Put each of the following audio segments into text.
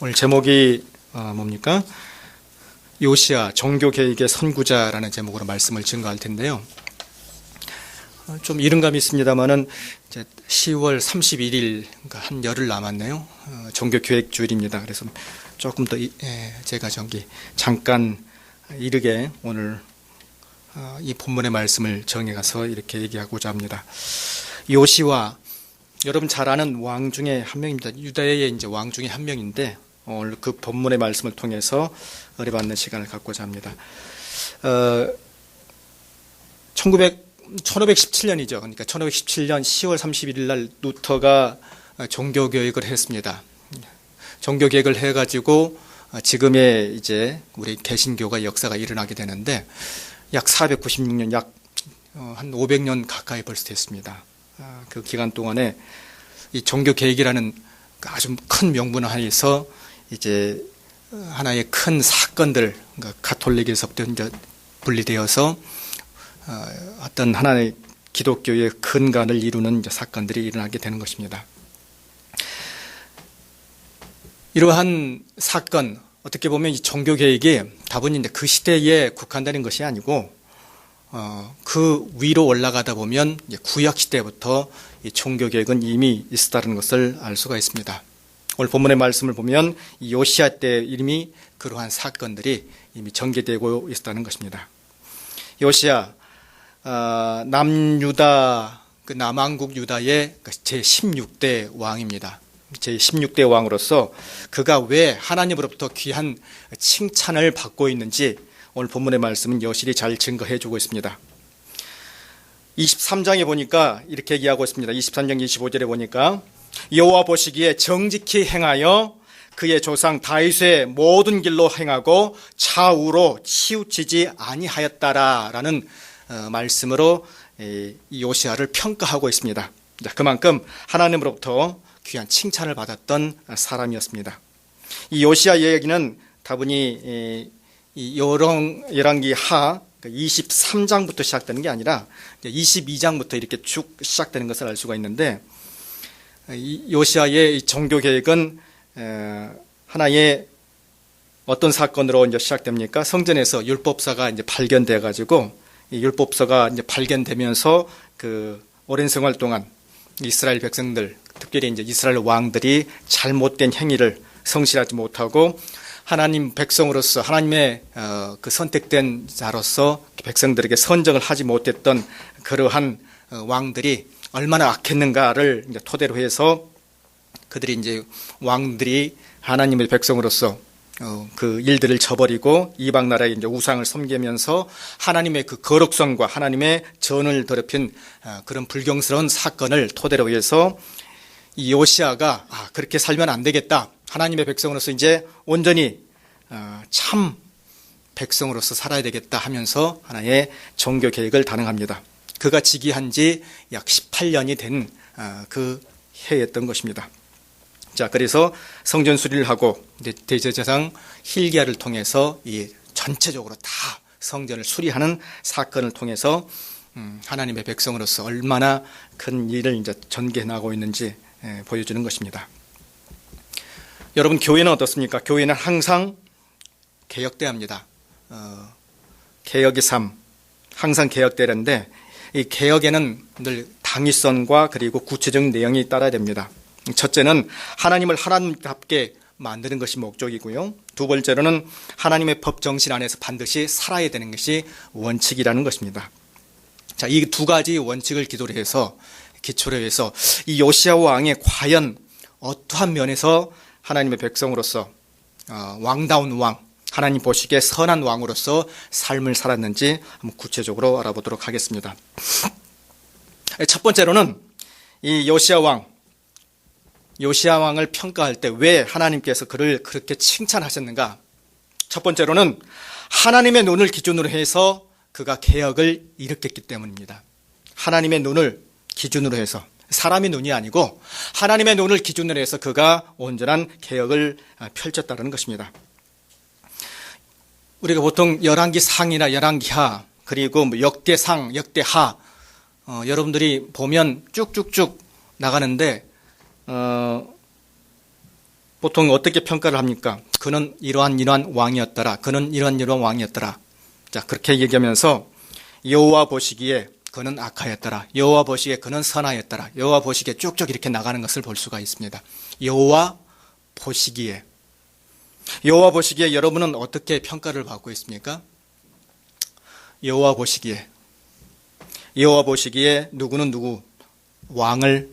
오늘 제목이 뭡니까? 요시야 종교개혁의 선구자라는 제목으로 말씀을 증거할 텐데요. 좀 이른감이 있습니다만은 이제 10월 31일, 그러니까 한 열흘 남았네요. 종교개혁 주일입니다. 그래서 조금 더 제가 잠깐 이르게 오늘 이 본문의 말씀을 정해가서 이렇게 얘기하고자 합니다. 요시와 여러분 잘 아는 왕 중에 한 명입니다. 유다의 이제 왕 중에 한 명인데 오늘 그 본문의 말씀을 통해서 의뢰받는 시간을 갖고자 합니다. 1517년이죠. 그러니까 1517년 10월 31일 날 루터가 종교개혁을 했습니다. 종교개혁을 해가지고 지금의 이제 우리 개신교가 역사가 일어나게 되는데 약 496년, 약 한 500년 가까이 벌써 됐습니다. 그 기간 동안에 이 종교개혁이라는 아주 큰 명분 하에서 이제 하나의 큰 사건들, 그러니까 가톨릭에서부터 이제 분리되어서 어떤 하나의 기독교의 근간을 이루는 이제 사건들이 일어나게 되는 것입니다. 이러한 사건, 어떻게 보면 이 종교개혁이 다분히 그 시대에 국한되는 것이 아니고 그 위로 올라가다 보면 이제 구약 시대부터 이 종교개혁은 이미 있었다는 것을 알 수가 있습니다. 오늘 본문의 말씀을 보면 이 요시야 때 이미 그러한 사건들이 이미 전개되고 있었다는 것입니다. 요시야 남유다, 그 남왕국 유다의 제16대 왕입니다. 제16대 왕으로서 그가 왜 하나님으로부터 귀한 칭찬을 받고 있는지 오늘 본문의 말씀은 여실히 잘 증거해 주고 있습니다. 23장에 보니까 이렇게 얘기하고 있습니다. 23장 25절에 보니까 여호와 보시기에 정직히 행하여 그의 조상 다윗의 모든 길로 행하고 좌우로 치우치지 아니하였다라는 말씀으로 이 요시야를 평가하고 있습니다. 그만큼 하나님으로부터 귀한 칭찬을 받았던 사람이었습니다. 이 요시야 이야기는 다분히 이 열왕기 하 23장부터 시작되는 게 아니라 22장부터 이렇게 쭉 시작되는 것을 알 수가 있는데, 이 요시야의 종교개혁은 하나의 어떤 사건으로 이제 시작됩니까? 성전에서 율법서가 이제 발견돼 가지고 이 율법서가 이제 발견되면서 그 오랜 생활 동안 이스라엘 백성들, 특별히 이제 이스라엘 왕들이 잘못된 행위를 성실하지 못하고 하나님 백성으로서 하나님의 그 선택된 자로서 백성들에게 선정을 하지 못했던 그러한 왕들이 얼마나 악했는가를 이제 토대로 해서 그들이 이제 왕들이 하나님의 백성으로서 그 일들을 저버리고 이방 나라에 이제 우상을 섬기면서 하나님의 그 거룩성과 하나님의 전을 더럽힌 그런 불경스러운 사건을 토대로 해서 이 요시야가 그렇게 살면 안 되겠다. 하나님의 백성으로서 이제 온전히 참 백성으로서 살아야 되겠다 하면서 하나의 종교 개혁을 단행합니다. 그가 즉위한 지 약 18년이 된 그 해였던 것입니다. 자, 그래서 성전 수리를 하고 대제사장 hil기야를 통해서 이 전체적으로 다 성전을 수리하는 사건을 통해서 하나님의 백성으로서 얼마나 큰 일을 이제 전개해 나가고 있는지 보여주는 것입니다. 여러분, 교회는 어떻습니까? 교회는 항상 개혁돼야 합니다. 개혁의 삶, 항상 개혁되는데 이 개혁에는 늘 당위성과 그리고 구체적인 내용이 따라야 됩니다. 첫째는 하나님을 하나님답게 만드는 것이 목적이고요. 두 번째로는 하나님의 법 정신 안에서 반드시 살아야 되는 것이 원칙이라는 것입니다. 자, 이 두 가지 원칙을 기초로 해서 이 요시야 왕이 과연 어떠한 면에서 하나님의 백성으로서 왕다운 왕, 하나님 보시기에 선한 왕으로서 삶을 살았는지 한번 구체적으로 알아보도록 하겠습니다. 첫 번째로는 이 요시야 왕을 평가할 때 왜 하나님께서 그를 그렇게 칭찬하셨는가? 첫 번째로는 하나님의 눈을 기준으로 해서 그가 개혁을 일으켰기 때문입니다. 하나님의 눈을 기준으로 해서, 사람의 눈이 아니고 하나님의 눈을 기준으로 해서 그가 온전한 개혁을 펼쳤다는 것입니다. 우리가 보통 열왕기 상이나 열왕기 하, 그리고 역대상, 역대하, 여러분들이 보면 쭉쭉쭉 나가는데 보통 어떻게 평가를 합니까? 그는 이러한 왕이었더라. 그는 이러한 왕이었더라. 자, 그렇게 얘기하면서 여호와 보시기에 그는 악하였더라. 여호와 보시기에 그는 선하였더라. 여호와 보시기에 쭉쭉 이렇게 나가는 것을 볼 수가 있습니다. 여호와 보시기에 여러분은 어떻게 평가를 받고 있습니까? 여호와 보시기에 누구는 누구 왕을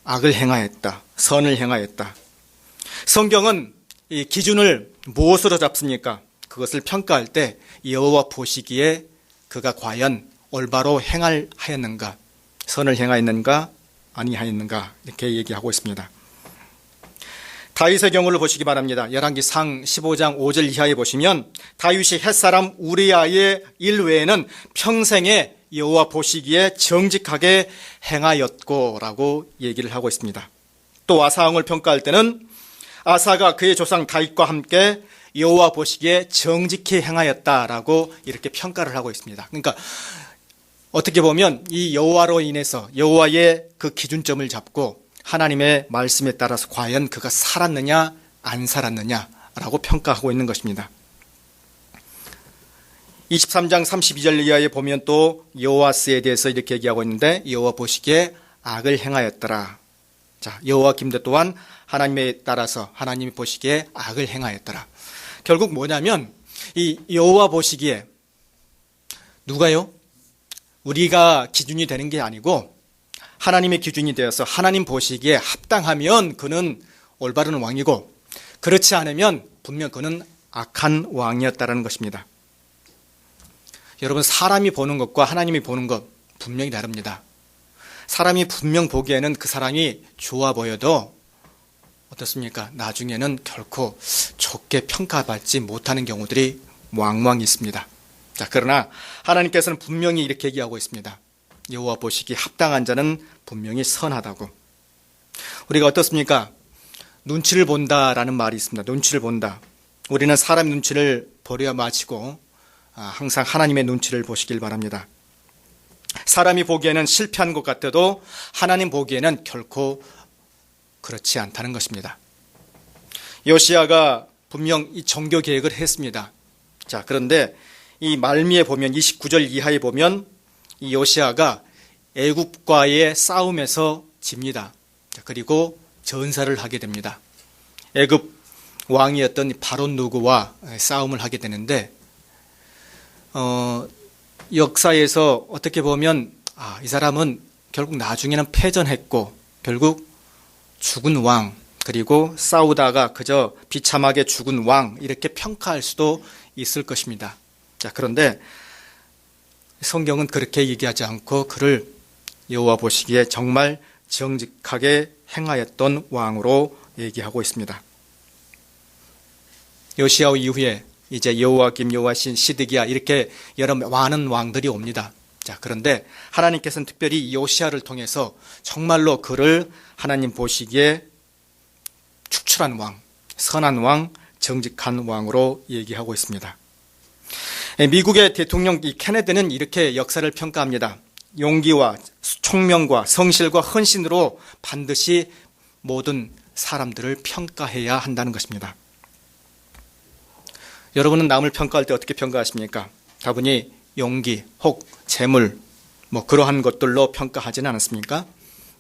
악을 행하였다. 선을 행하였다. 성경은 이 기준을 무엇으로 잡습니까? 그것을 평가할 때 여호와 보시기에 그가 과연 올바로 행하였는가, 선을 행하였는가, 아니하였는가 이렇게 얘기하고 있습니다. 다윗의 경우를 보시기 바랍니다. 열왕기상 15장 5절 이하에 보시면 다윗이 햇사람 우리아의 일 외에는 평생에 여호와 보시기에 정직하게 행하였고라고 얘기를 하고 있습니다. 또 아사왕을 평가할 때는 아사가 그의 조상 다윗과 함께 여호와 보시기에 정직히 행하였다라고 이렇게 평가를 하고 있습니다. 그러니까 어떻게 보면 이 여호와로 인해서 여호와의 그 기준점을 잡고 하나님의 말씀에 따라서 과연 그가 살았느냐 안 살았느냐라고 평가하고 있는 것입니다. 23장 32절 이하에 보면 또 여호와스에 대해서 이렇게 얘기하고 있는데 여호와 보시기에 악을 행하였더라. 자, 여호와김도 또한 하나님에 따라서 하나님이 보시기에 악을 행하였더라. 결국 뭐냐면 이 여호와 보시기에 누가요? 우리가 기준이 되는 게 아니고 하나님의 기준이 되어서 하나님 보시기에 합당하면 그는 올바른 왕이고 그렇지 않으면 분명 그는 악한 왕이었다는 것입니다. 여러분, 사람이 보는 것과 하나님이 보는 것 분명히 다릅니다. 사람이 분명 보기에는 그 사람이 좋아 보여도 어떻습니까? 나중에는 결코 좋게 평가받지 못하는 경우들이 왕왕 있습니다. 자, 그러나 하나님께서는 분명히 이렇게 얘기하고 있습니다. 여호와 보시기 합당한 자는 분명히 선하다고. 우리가 어떻습니까? 눈치를 본다라는 말이 있습니다. 눈치를 본다. 우리는 사람 눈치를 버려야 마치고 항상 하나님의 눈치를 보시길 바랍니다. 사람이 보기에는 실패한 것 같아도 하나님 보기에는 결코 그렇지 않다는 것입니다. 요시야가 분명 이 종교 계획을 했습니다. 자, 그런데 이 말미에 보면 29절 이하에 보면 이 요시야가 애굽과의 싸움에서 집니다. 자, 그리고 전사를 하게 됩니다. 애굽 왕이었던 바론 누구와 싸움을 하게 되는데 역사에서 어떻게 보면 이 사람은 결국 나중에는 패전했고 결국 죽은 왕, 그리고 싸우다가 그저 비참하게 죽은 왕 이렇게 평가할 수도 있을 것입니다. 자, 그런데 성경은 그렇게 얘기하지 않고 그를 여호와 보시기에 정말 정직하게 행하였던 왕으로 얘기하고 있습니다. 요시야 이후에 이제 여호와김, 요아신, 시드기야 이렇게 여러 많은 왕들이 옵니다. 자, 그런데 하나님께서는 특별히 요시야를 통해서 정말로 그를 하나님 보시기에 축출한 왕, 선한 왕, 정직한 왕으로 얘기하고 있습니다. 미국의 대통령 케네디는 이렇게 역사를 평가합니다. 용기와 총명과 성실과 헌신으로 반드시 모든 사람들을 평가해야 한다는 것입니다. 여러분은 남을 평가할 때 어떻게 평가하십니까? 다분히 용기, 혹 재물, 그러한 것들로 평가하지는 않았습니까?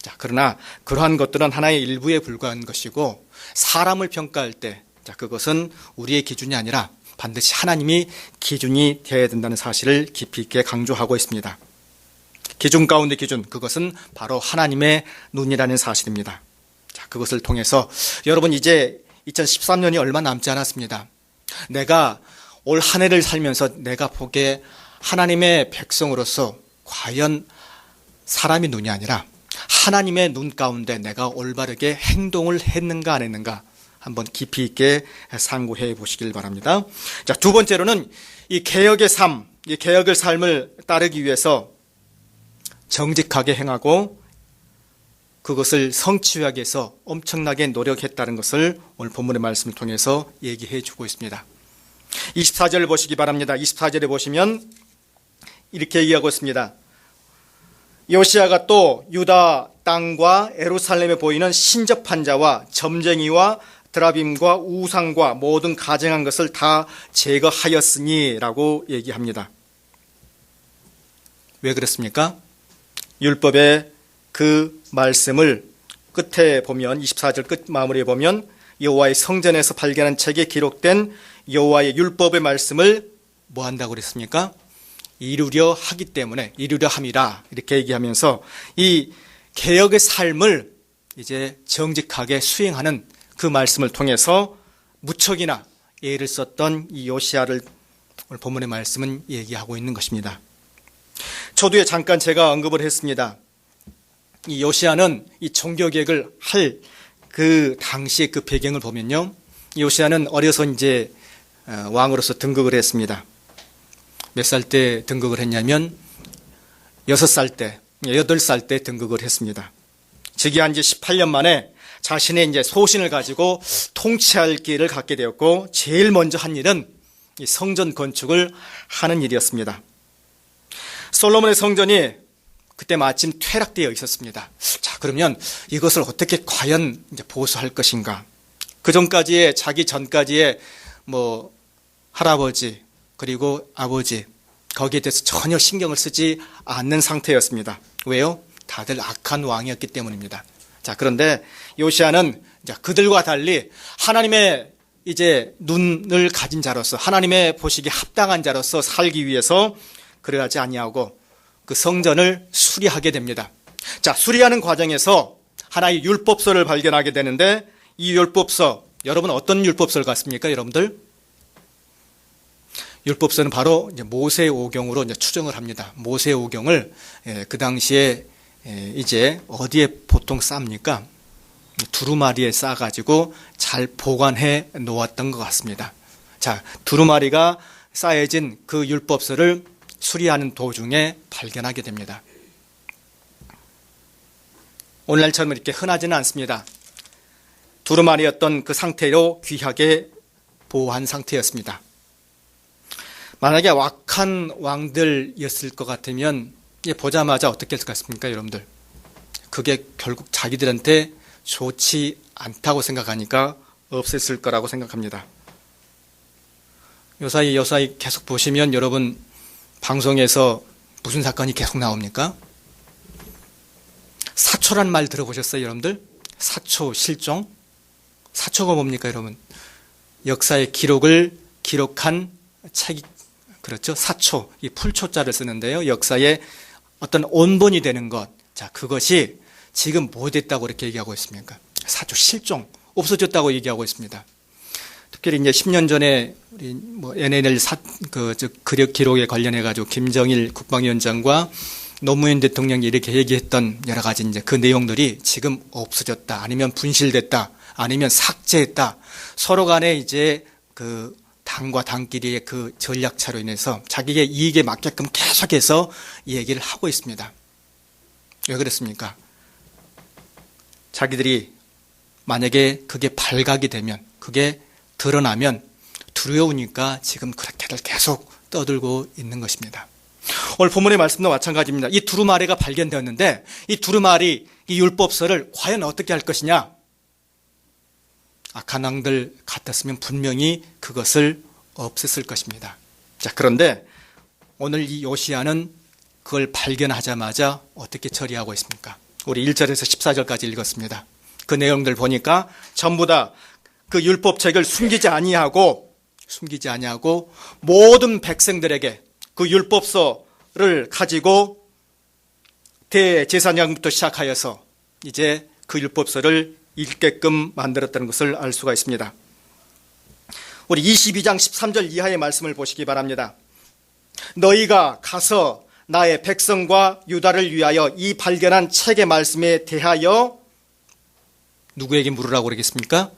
자, 그러나 그러한 것들은 하나의 일부에 불과한 것이고 사람을 평가할 때 그것은 우리의 기준이 아니라 반드시 하나님이 기준이 되어야 된다는 사실을 깊이 있게 강조하고 있습니다. 기준 가운데 기준, 그것은 바로 하나님의 눈이라는 사실입니다. 자, 그것을 통해서 여러분 이제 2013년이 얼마 남지 않았습니다. 내가 올 한 해를 살면서 내가 보기에 하나님의 백성으로서 과연 사람의 눈이 아니라 하나님의 눈 가운데 내가 올바르게 행동을 했는가 안 했는가 한번 깊이 있게 상고해 보시길 바랍니다. 자, 두 번째로는 이 개혁의 삶, 이 개혁의 삶을 따르기 위해서 정직하게 행하고 그것을 성취하기 위해서 엄청나게 노력했다는 것을 오늘 본문의 말씀을 통해서 얘기해 주고 있습니다. 24절을 보시기 바랍니다. 24절에 보시면 이렇게 얘기하고 있습니다. 요시야가 또 유다 땅과 예루살렘에 보이는 신접한 자와 점쟁이와 드라빔과 우상과 모든 가증한 것을 다 제거하였으니 라고 얘기합니다. 왜 그렇습니까? 율법의 그 말씀을 끝에 보면 24절 끝 마무리에 보면 여호와의 성전에서 발견한 책에 기록된 여호와의 율법의 말씀을 뭐 한다고 그랬습니까? 이루려 하기 때문에 이루려 함이라 이렇게 얘기하면서 이 개혁의 삶을 이제 정직하게 수행하는 그 말씀을 통해서 무척이나 예를 썼던 이 요시야를 오늘 본문의 말씀은 얘기하고 있는 것입니다. 초두에 잠깐 제가 언급을 했습니다. 이 요시야는 이 종교개혁을 할 그 당시의 그 배경을 보면요, 요시야는 어려서 이제 왕으로서 등극을 했습니다. 몇 살 때 등극을 했냐면 6살 때, 8살 때 등극을 했습니다. 즉위한 지 18년 만에 자신의 이제 소신을 가지고 통치할 기회를 갖게 되었고, 제일 먼저 한 일은 이 성전 건축을 하는 일이었습니다. 솔로몬의 성전이 그때 마침 퇴락되어 있었습니다. 자, 그러면 이것을 어떻게 과연 이제 보수할 것인가? 그 전까지의, 자기 전까지의 뭐 할아버지 그리고 아버지, 거기에 대해서 전혀 신경을 쓰지 않는 상태였습니다. 왜요? 다들 악한 왕이었기 때문입니다. 자, 그런데 요시야는 이제 그들과 달리 하나님의 이제 눈을 가진 자로서, 하나님의 보시기에 합당한 자로서 살기 위해서 그러하지 아니하고 그 성전을 수리하게 됩니다. 자, 수리하는 과정에서 하나의 율법서를 발견하게 되는데, 이 율법서, 여러분 어떤 율법서를 갖습니까, 여러분들? 율법서는 바로 이제 모세오경으로 이제 추정을 합니다. 모세오경을 그 당시에 이제 어디에 보통 쌉니까? 두루마리에 싸가지고 잘 보관해 놓았던 것 같습니다. 자, 두루마리가 쌓여진 그 율법서를 수리하는 도중에 발견하게 됩니다. 오늘날처럼 이렇게 흔하지는 않습니다. 두루마리였던 그 상태로 귀하게 보호한 상태였습니다. 만약에 악한 왕들이었을 것 같으면 보자마자 어떻게 했을 것 같습니까, 여러분들? 그게 결국 자기들한테 좋지 않다고 생각하니까 없앴을 거라고 생각합니다. 요사이 계속 보시면 여러분 방송에서 무슨 사건이 계속 나옵니까? 사초란 말 들어보셨어요, 여러분들? 사초, 실종? 사초가 뭡니까, 여러분? 역사의 기록을 기록한 책이, 그렇죠? 사초, 이 풀초자를 쓰는데요. 역사의 어떤 원본이 되는 것. 자, 그것이 지금 뭐 됐다고 이렇게 얘기하고 있습니까? 사초, 실종, 없어졌다고 얘기하고 있습니다. 특별히 이제 10년 전에 우리 뭐 NNL 그력 기록에 관련해 가지고 김정일 국방위원장과 노무현 대통령이 이렇게 얘기했던 여러 가지 이제 그 내용들이 지금 없어졌다, 아니면 분실됐다, 아니면 삭제했다. 서로 간에 이제 그 당과 당끼리의 그 전략차로 인해서 자기의 이익에 맞게끔 계속해서 얘기를 하고 있습니다. 왜 그렇습니까? 자기들이 만약에 그게 발각이 되면, 그게 드러나면 두려우니까 지금 그렇게들 계속 떠들고 있는 것입니다. 오늘 본문의 말씀도 마찬가지입니다. 이 두루마리가 발견되었는데, 이 두루마리, 이 율법서를 과연 어떻게 할 것이냐? 악한 왕들 같았으면 분명히 그것을 없앴을 것입니다. 자, 그런데 오늘 이 요시야는 그걸 발견하자마자 어떻게 처리하고 있습니까? 우리 1절에서 14절까지 읽었습니다. 그 내용들 보니까 전부 다 그 율법책을 숨기지 아니하고 모든 백성들에게 그 율법서를 가지고 대제사장부터 시작하여서 이제 그 율법서를 읽게끔 만들었다는 것을 알 수가 있습니다. 우리 22장 13절 이하의 말씀을 보시기 바랍니다. 너희가 가서 나의 백성과 유다를 위하여 이 발견한 책의 말씀에 대하여 누구에게 물으라고 그러겠습니까?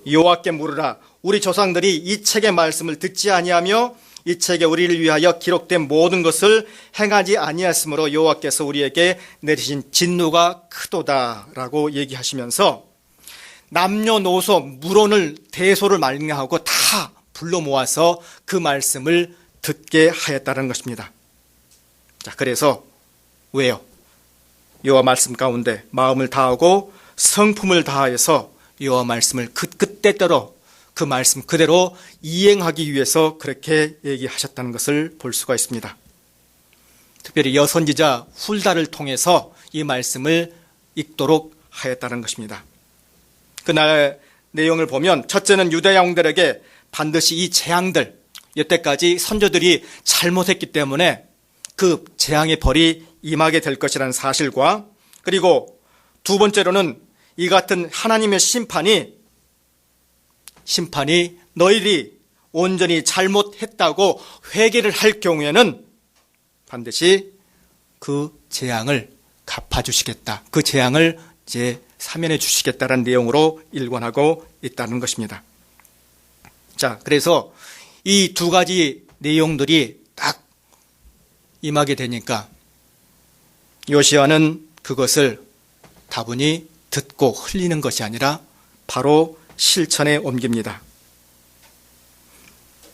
여호와께 물으라. 우리 조상들이 이 책의 말씀을 듣지 아니하며 이 책에 우리를 위하여 기록된 모든 것을 행하지 아니하였으므로 여호와께서 우리에게 내리신 진노가 크도다라고 얘기하시면서 남녀노소 물론을 대소를 말미암고 다 불러 모아서 그 말씀을 듣게 하였다는 것입니다. 자, 그래서 왜요? 여호와 말씀 가운데 마음을 다하고 성품을 다하여서 여호와 말씀을 그 때때로 그 말씀 그대로 이행하기 위해서 그렇게 얘기하셨다는 것을 볼 수가 있습니다. 특별히 여선지자 훌다를 통해서 이 말씀을 읽도록 하였다는 것입니다. 그날 내용을 보면 첫째는 유대 영들에게 반드시 이 재앙들, 여태까지 선조들이 잘못했기 때문에 그 재앙의 벌이 임하게 될 것이라는 사실과, 그리고 두 번째로는 이 같은 하나님의 심판이 너희들이 온전히 잘못했다고 회개를 할 경우에는 반드시 그 재앙을 갚아주시겠다. 그 재앙을 이제 사면해 주시겠다라는 내용으로 일관하고 있다는 것입니다. 자, 그래서 이 두 가지 내용들이 딱 임하게 되니까 요시야는 그것을 다분히 듣고 흘리는 것이 아니라 바로 실천에 옮깁니다.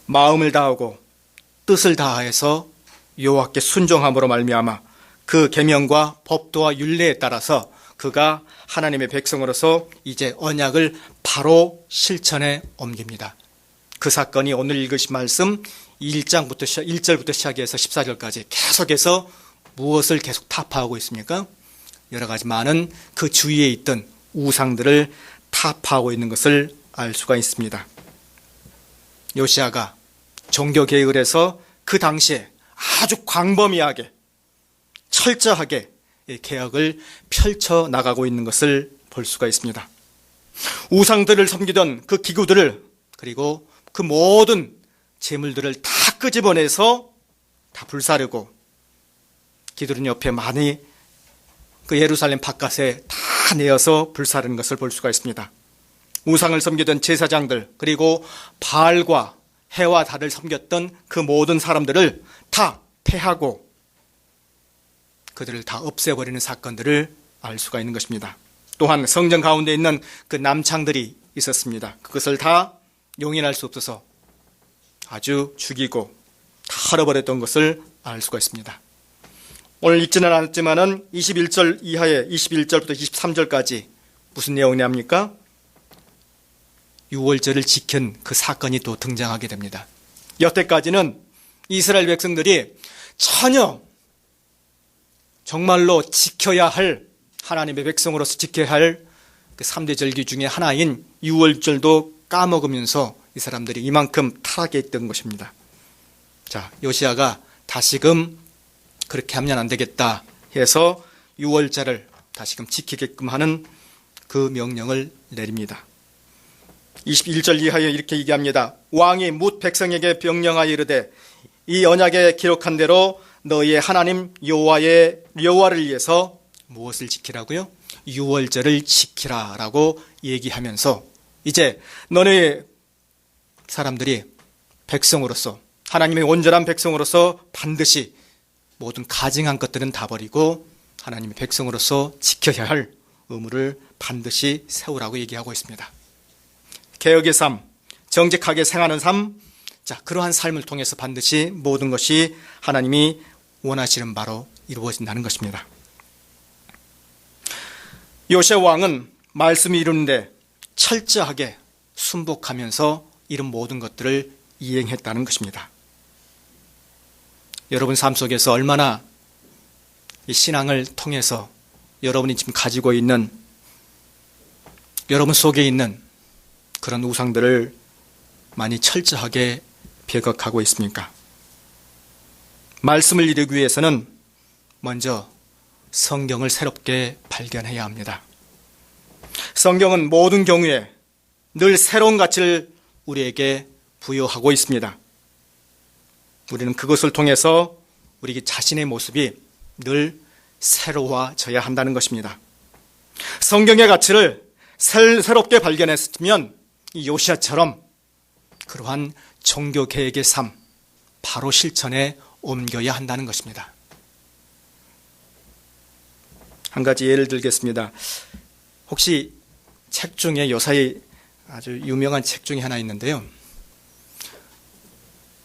마음을 다하고 뜻을 다해서 여호와께 순종함으로 말미암아 그 계명과 법도와 율례에 따라서 그가 하나님의 백성으로서 이제 언약을 바로 실천에 옮깁니다. 그 사건이 오늘 읽으신 말씀 1절부터 시작해서 14절까지 계속해서 무엇을 계속 타파하고 있습니까? 여러 가지 많은 그 주위에 있던 우상들을 타파하고 있는 것을 알 수가 있습니다. 요시야가 종교개혁을 해서 그 당시에 아주 광범위하게 철저하게 개혁을 펼쳐나가고 있는 것을 볼 수가 있습니다. 우상들을 섬기던 그 기구들을, 그리고 그 모든 재물들을 다 끄집어내서 다 불사르고 기드론 옆에 많이 그 예루살렘 바깥에 다 내어서 불사르는 것을 볼 수가 있습니다. 우상을 섬기던 제사장들, 그리고 바알과 해와 달을 섬겼던 그 모든 사람들을 다 패하고 그들을 다 없애버리는 사건들을 알 수가 있는 것입니다. 또한 성전 가운데 있는 그 남창들이 있었습니다. 그것을 다 용인할 수 없어서 아주 죽이고 다 헐어버렸던 것을 알 수가 있습니다. 오늘 읽지는 않았지만은 21절 이하에 21절부터 23절까지 무슨 내용이냐입니까? 6월절을 지킨 그 사건이 또 등장하게 됩니다. 여태까지는 이스라엘 백성들이 전혀 정말로 지켜야 할, 하나님의 백성으로서 지켜야 할 그 3대 절기 중에 하나인 6월절도 까먹으면서 이 사람들이 이만큼 타락해 있던 것입니다. 자, 요시야가 다시금 그렇게 하면 안 되겠다 해서 6월절을 다시금 지키게끔 하는 그 명령을 내립니다. 21절 이하에 이렇게 얘기합니다. 왕이 뭇 백성에게 명령하여 이르되 이 언약에 기록한 대로 너희의 하나님 여호와를 위해서 무엇을 지키라고요? 6월절을 지키라라고 얘기하면서 이제 너네 사람들이 백성으로서, 하나님의 온전한 백성으로서 반드시 모든 가증한 것들은 다 버리고 하나님의 백성으로서 지켜야 할 의무를 반드시 세우라고 얘기하고 있습니다. 개혁의 삶, 정직하게 생하는 삶, 자, 그러한 삶을 통해서 반드시 모든 것이 하나님이 원하시는 바로 이루어진다는 것입니다. 요시야 왕은 말씀이 이루는데 철저하게 순복하면서 이런 모든 것들을 이행했다는 것입니다. 여러분 삶 속에서 얼마나 이 신앙을 통해서 여러분이 지금 가지고 있는, 여러분 속에 있는 그런 우상들을 많이 철저하게 배격하고 있습니까? 말씀을 이루기 위해서는 먼저 성경을 새롭게 발견해야 합니다. 성경은 모든 경우에 늘 새로운 가치를 우리에게 부여하고 있습니다. 우리는 그것을 통해서 우리 자신의 모습이 늘 새로워져야 한다는 것입니다. 성경의 가치를 새롭게 발견했으면 이 요시야처럼 그러한 종교개혁의 삶, 바로 실천에 옮겨야 한다는 것입니다. 한 가지 예를 들겠습니다. 혹시 책 중에 요사이 아주 유명한 책 중에 하나 있는데요.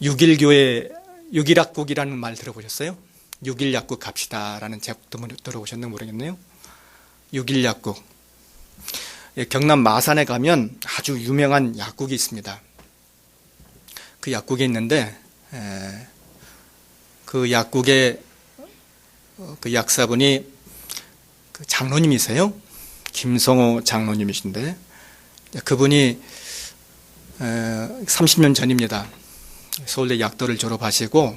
6.1학국이라는 말 들어보셨어요? 6.1약국 갑시다라는 책도 들어보셨는지 모르겠네요. 6.1약국. 경남 마산에 가면 아주 유명한 약국이 있습니다. 그 약국에 있는데 그 약국의 그 약사분이 그 장로님이세요. 김성호 장로님이신데 그분이 30년 전입니다. 서울대 약도를 졸업하시고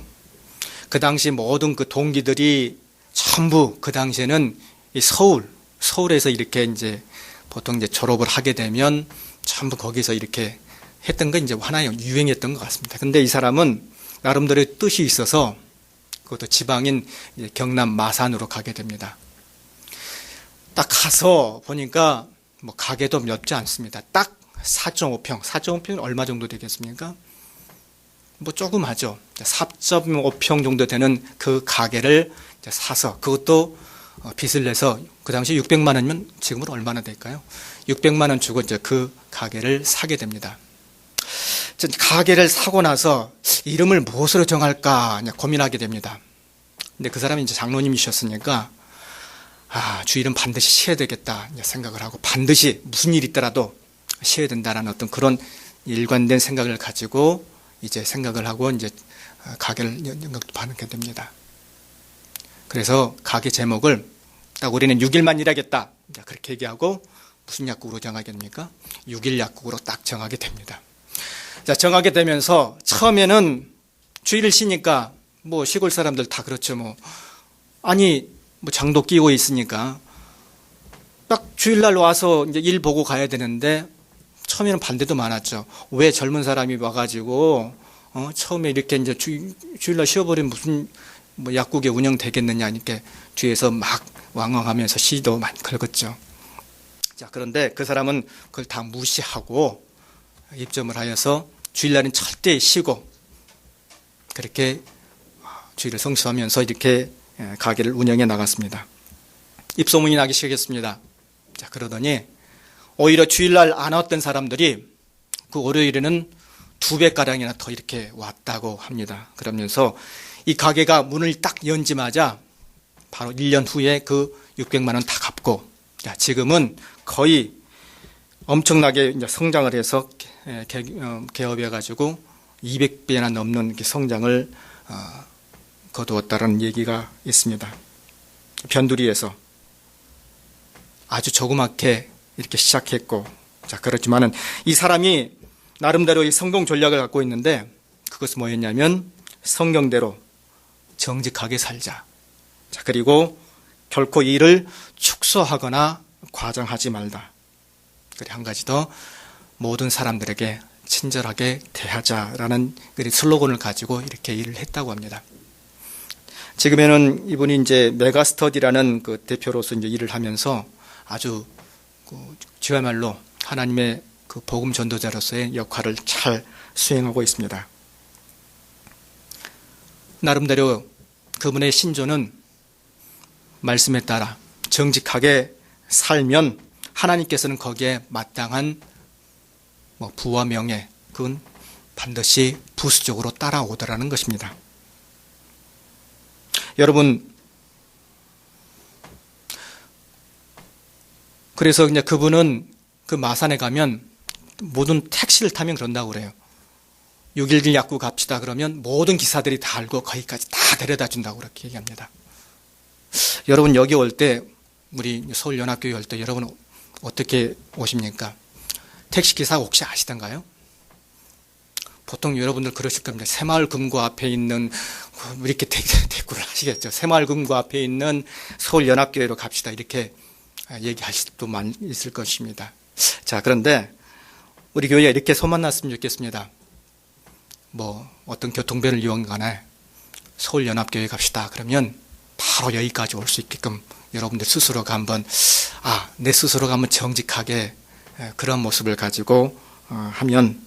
그 당시 모든 그 동기들이 전부 그 당시에는 이 서울에서 이렇게 이제 보통 이제 졸업을 하게 되면 전부 거기서 이렇게 했던 게 이제 하나의 유행이었던 것 같습니다. 근데 이 사람은 나름대로의 뜻이 있어서 그것도 지방인 경남 마산으로 가게 됩니다. 딱 가서 보니까 뭐 가게도 넓지 않습니다. 딱 4.5평. 4.5평은 얼마 정도 되겠습니까? 뭐 조금 하죠. 4.5평 정도 되는 그 가게를 사서 그것도 빚을 내서 그 당시 600만 원이면 지금은 얼마나 될까요? 600만 원 주고 이제 그 가게를 사게 됩니다. 가게를 사고 나서 이름을 무엇으로 정할까 고민하게 됩니다. 근데 그 사람이 이제 장로님이셨으니까 주 이름 반드시 지어야 되겠다 생각을 하고 반드시 무슨 일이 있더라도 지어야 된다라는 어떤 그런 일관된 생각을 가지고 이제 생각을 하고 이제 가게를 연극하게 됩니다. 그래서 가게 제목을 딱 우리는 6일만 일하겠다 그렇게 얘기하고 무슨 약국으로 정하게 됩니까? 6일 약국으로 딱 정하게 됩니다. 자, 정하게 되면서 처음에는 주일을 쉬니까 뭐 시골 사람들 다 그렇죠. 뭐 장도 끼고 있으니까 딱 주일날 와서 이제 일 보고 가야 되는데 처음에는 반대도 많았죠. 왜 젊은 사람이 와가지고 처음에 이렇게 이제 주일날 쉬어버리면 무슨 뭐 약국에 운영되겠느냐 이렇게 뒤에서 막 왕왕하면서 시도 많이 걸었죠. 자, 그런데 그 사람은 그걸 다 무시하고 입점을 하여서 주일날은 절대 쉬고 그렇게 주일을 성수하면서 이렇게 가게를 운영해 나갔습니다. 입소문이 나기 시작했습니다. 자, 그러더니 오히려 주일날 안 왔던 사람들이 그 월요일에는 2배가량이나 더 이렇게 왔다고 합니다. 그러면서 이 가게가 문을 딱 연지마자 바로 1년 후에 그 600만 원 다 갚고 지금은 거의 엄청나게 이제 성장을 해서 개업해가지고 200배나 넘는 성장을 거두었다는 얘기가 있습니다. 변두리에서 아주 조그맣게 이렇게 시작했고, 자, 그렇지만은 이 사람이 나름대로 이 성공 전략을 갖고 있는데 그것은 뭐였냐면 성경대로 정직하게 살자. 자, 그리고 결코 일을 축소하거나 과장하지 말다. 그리고 한 가지 더 모든 사람들에게 친절하게 대하자라는 슬로건을 가지고 이렇게 일을 했다고 합니다. 지금에는 이분이 이제 메가스터디라는 그 대표로서 이제 일을 하면서 아주 저야말로 하나님의 그 복음 전도자로서의 역할을 잘 수행하고 있습니다. 나름대로 그분의 신조는 말씀에 따라 정직하게 살면 하나님께서는 거기에 마땅한 부와 명예, 그건 반드시 부수적으로 따라오더라는 것입니다. 여러분, 그래서 이제 그분은 그 마산에 가면 모든 택시를 타면 그런다고 그래요. 6.11 약국 갑시다 그러면 모든 기사들이 다 알고 거기까지 다 데려다 준다고 그렇게 얘기합니다. 여러분 여기 올 때 우리 서울연합교회 올 때 여러분 어떻게 오십니까? 택시기사 혹시 아시던가요? 보통 여러분들 그러실 겁니다. 새마을금고 앞에 있는 이렇게 대꾸를 하시겠죠. 새마을금고 앞에 있는 서울연합교회로 갑시다 이렇게 얘기하실 수도 많이 있을 것입니다. 자, 그런데 우리 교회가 이렇게 소문났으면 좋겠습니다. 어떤 교통편을 이용하거나 서울연합교회 갑시다 그러면 바로 여기까지 올 수 있게끔 여러분들 스스로가 한번 내 스스로가 한번 정직하게 그런 모습을 가지고 하면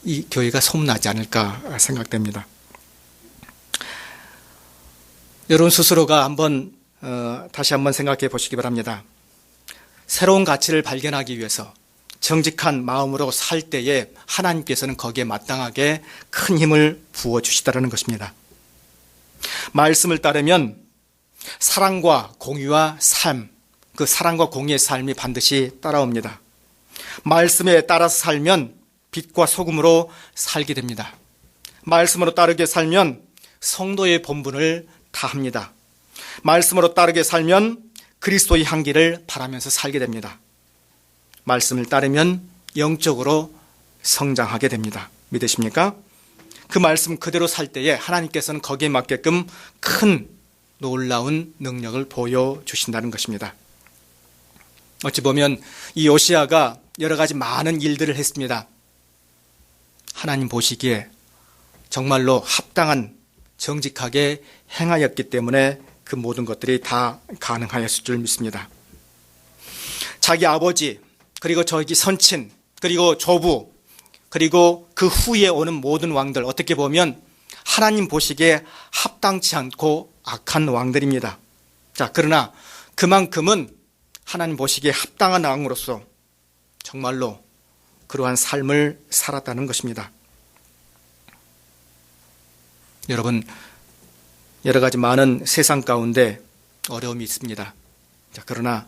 이 교회가 소문나지 않을까 생각됩니다. 여러분 스스로가 한번 다시 한번 생각해 보시기 바랍니다. 새로운 가치를 발견하기 위해서 정직한 마음으로 살 때에 하나님께서는 거기에 마땅하게 큰 힘을 부어주시다라는 것입니다. 말씀을 따르면 사랑과 공유와 삶, 그 사랑과 공유의 삶이 반드시 따라옵니다. 말씀에 따라서 살면 빛과 소금으로 살게 됩니다. 말씀으로 따르게 살면 성도의 본분을 다합니다. 말씀으로 따르게 살면 그리스도의 향기를 바라면서 살게 됩니다. 말씀을 따르면 영적으로 성장하게 됩니다. 믿으십니까? 그 말씀 그대로 살 때에 하나님께서는 거기에 맞게끔 큰 놀라운 능력을 보여주신다는 것입니다. 어찌 보면 이 요시야가 여러 가지 많은 일들을 했습니다. 하나님 보시기에 정말로 합당한 정직하게 행하였기 때문에 그 모든 것들이 다 가능하였을 줄 믿습니다. 자기 아버지, 그리고 저기 선친, 그리고 조부, 그리고 그 후에 오는 모든 왕들, 어떻게 보면 하나님 보시기에 합당치 않고 악한 왕들입니다. 자, 그러나 그만큼은 하나님 보시기에 합당한 왕으로서 정말로 그러한 삶을 살았다는 것입니다. 여러분, 여러 가지 많은 세상 가운데 어려움이 있습니다. 자, 그러나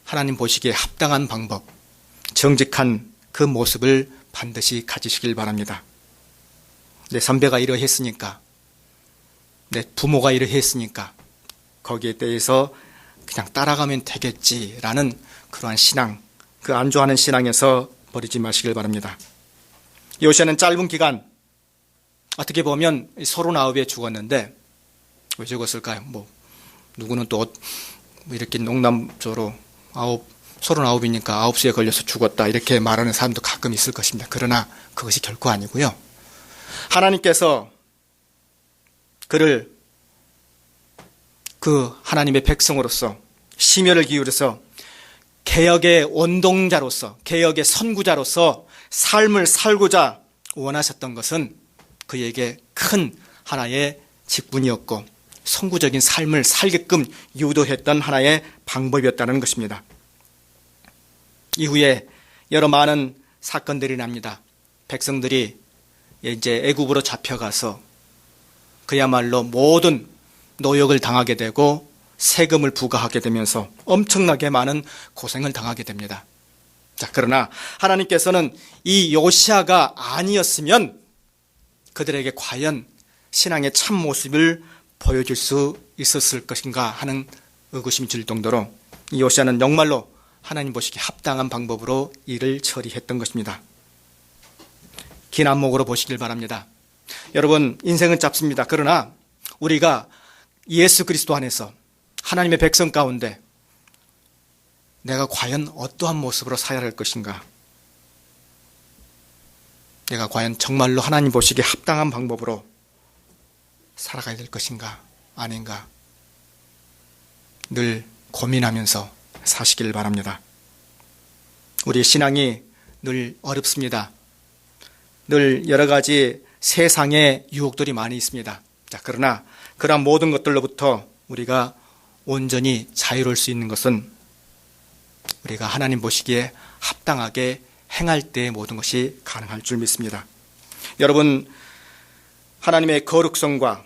하나님 보시기에 합당한 방법, 정직한 그 모습을 반드시 가지시길 바랍니다. 내 선배가 이러했으니까, 내 부모가 이러했으니까 거기에 대해서 그냥 따라가면 되겠지라는 그러한 신앙, 그 안주하는 신앙에서 버리지 마시길 바랍니다. 요시야는 짧은 기간, 어떻게 보면 39에 죽었는데 왜 죽었을까요? 누구는 또 이렇게 농담조로 39이니까 9시에 걸려서 죽었다 이렇게 말하는 사람도 가끔 있을 것입니다. 그러나 그것이 결코 아니고요. 하나님께서 그를 그 하나님의 백성으로서 심혈을 기울여서 개혁의 원동자로서, 개혁의 선구자로서 삶을 살고자 원하셨던 것은 그에게 큰 하나의 직분이었고 선구적인 삶을 살게끔 유도했던 하나의 방법이었다는 것입니다. 이후에 여러 많은 사건들이 납니다. 백성들이 이제 애굽으로 잡혀가서 그야말로 모든 노역을 당하게 되고 세금을 부과하게 되면서 엄청나게 많은 고생을 당하게 됩니다. 자, 그러나 하나님께서는 이 요시야가 아니었으면 그들에게 과연 신앙의 참 모습을 보여줄 수 있었을 것인가 하는 의구심이 들 정도로 이 요시야는 정말로 하나님 보시기에 합당한 방법으로 일을 처리했던 것입니다. 긴 안목으로 보시길 바랍니다. 여러분, 인생은 짧습니다. 그러나 우리가 예수 그리스도 안에서 하나님의 백성 가운데 내가 과연 어떠한 모습으로 살아야 할 것인가? 내가 과연 정말로 하나님 보시기에 합당한 방법으로 살아가야 될 것인가? 아닌가? 늘 고민하면서 사시길 바랍니다. 우리의 신앙이 늘 어렵습니다. 늘 여러 가지 세상의 유혹들이 많이 있습니다. 자, 그러나 그러한 모든 것들로부터 우리가 온전히 자유로울 수 있는 것은 우리가 하나님 보시기에 합당하게 행할 때 모든 것이 가능할 줄 믿습니다. 여러분, 하나님의 거룩성과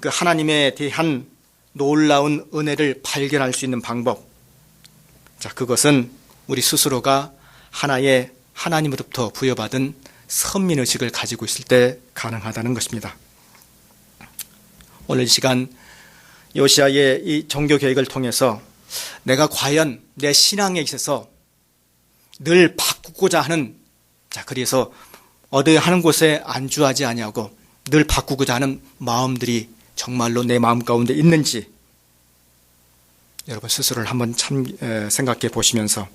그 하나님에 대한 놀라운 은혜를 발견할 수 있는 방법, 자, 그것은 우리 스스로가 하나의 하나님으로부터 부여받은 선민의식을 가지고 있을 때 가능하다는 것입니다. 오늘 이 시간 요시야의 이 종교개혁을 통해서 내가 과연 내 신앙에 있어서 늘 바꾸고자 하는, 자, 그래서 어디 하는 곳에 안주하지 아니하고 늘 바꾸고자 하는 마음들이 정말로 내 마음 가운데 있는지 여러분 스스로를 한번 생각해 보시면서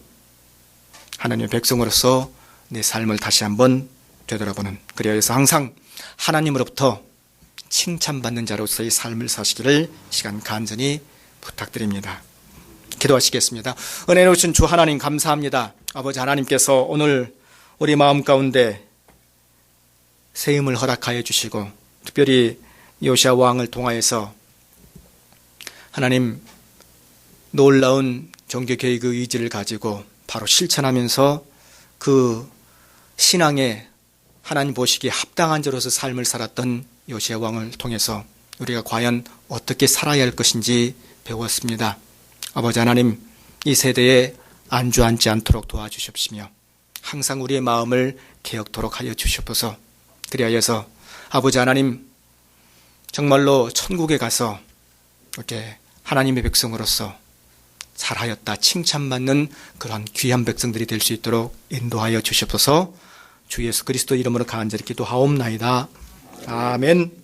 하나님의 백성으로서 내 삶을 다시 한번 되돌아보는, 그리하여서 항상 하나님으로부터 칭찬받는 자로서의 삶을 사시기를 시간 간절히 부탁드립니다. 기도하시겠습니다. 은혜 주신 주 하나님 감사합니다. 아버지 하나님께서 오늘 우리 마음 가운데 세임을 허락하여 주시고 특별히 요시야 왕을 통하여서 하나님 놀라운 종교개혁의 의지를 가지고 바로 실천하면서 그 신앙에 하나님 보시기에 합당한 자로서 삶을 살았던 요시야 왕을 통해서 우리가 과연 어떻게 살아야 할 것인지 배웠습니다. 아버지 하나님, 이 세대에 안주앉지 않도록 도와주십시며 항상 우리의 마음을 개혁토록 하여 주시옵소서. 그리하여서 아버지 하나님, 정말로 천국에 가서 이렇게 하나님의 백성으로서 잘하였다 칭찬받는 그런 귀한 백성들이 될 수 있도록 인도하여 주시옵소서. 주 예수 그리스도 이름으로 간절히 기도하옵나이다. 아멘.